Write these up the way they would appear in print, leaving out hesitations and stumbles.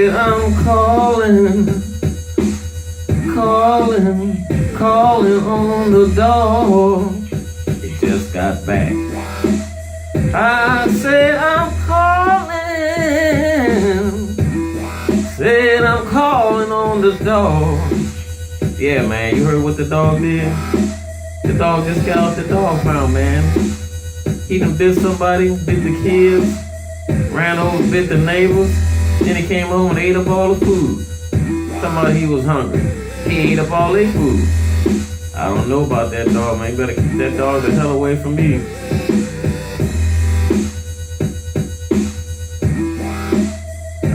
I'm calling, calling on the door. He just got back. I said I'm calling on the door. Yeah, man, you heard what the dog did? The dog just got out the dog pound, man. He done bit somebody, bit the kids, ran over, bit the neighbors. Then he came home and ate up all the food. Somebody he was hungry. He ate up all their food. I don't know about that dog, man. You better keep that dog the hell away from me.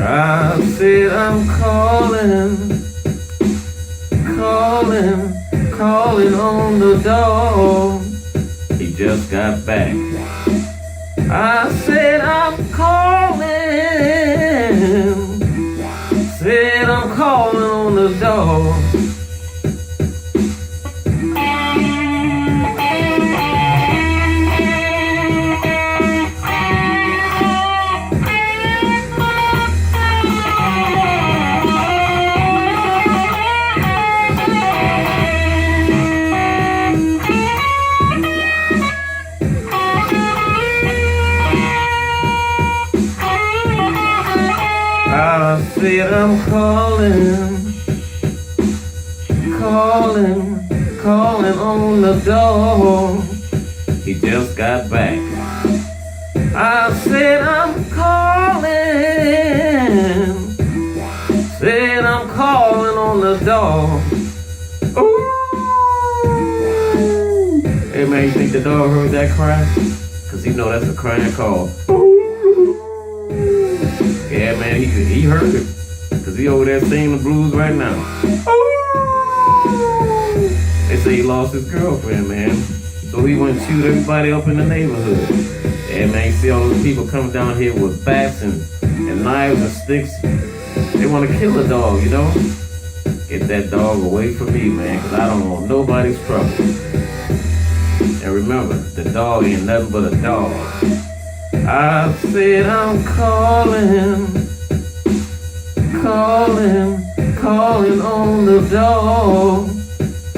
I said I'm calling on the door. He just got back. I said I'm calling on the door. I said I'm calling on the door. He just got back. I said I'm calling on the door. Ooh. Hey man, you think the dog heard that cry? Cause he know that's a crying call. Yeah, man, he heard it. Cause he over there singing the blues right now. They say he lost his girlfriend, man. So he went and shoot everybody up in the neighborhood. Yeah, man, you see all those people coming down here with bats and knives and sticks. They want to kill the dog, you know? Get that dog away from me, man, cause I don't want nobody's trouble. And remember, the dog ain't nothing but a dog. I said I'm calling on the door.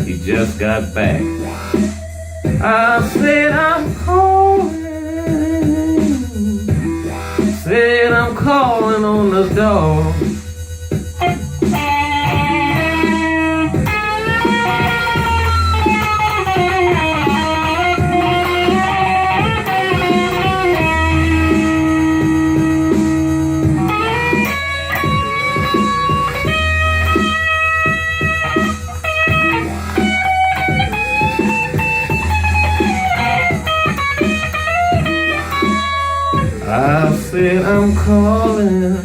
He just got back. I said I'm calling on the door. I said I'm calling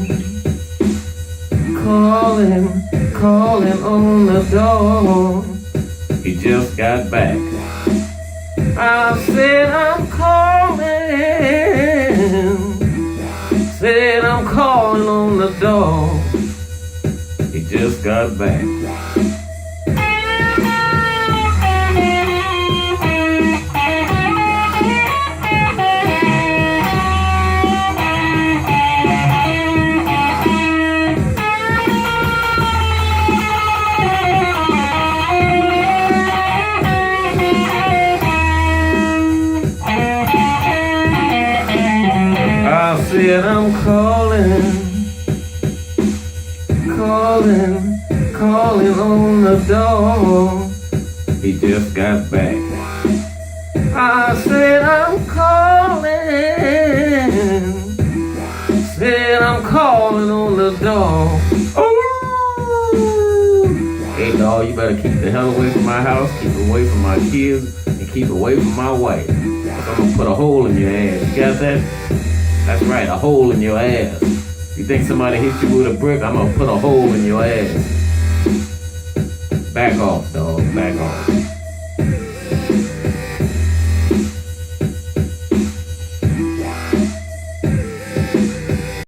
on the door. He just got back. I said I'm calling on the door. He just got back. I said I'm calling on the door. He just got back. I said I'm calling on the door. Ooh. Hey dog, you better keep the hell away from my house, keep away from my kids, and keep away from my wife. Cause I'm gonna put a hole in your ass. You got that? That's right, a hole in your ass. You think somebody hit you with a brick, I'm gonna put a hole in your ass. Back off, dog, back off.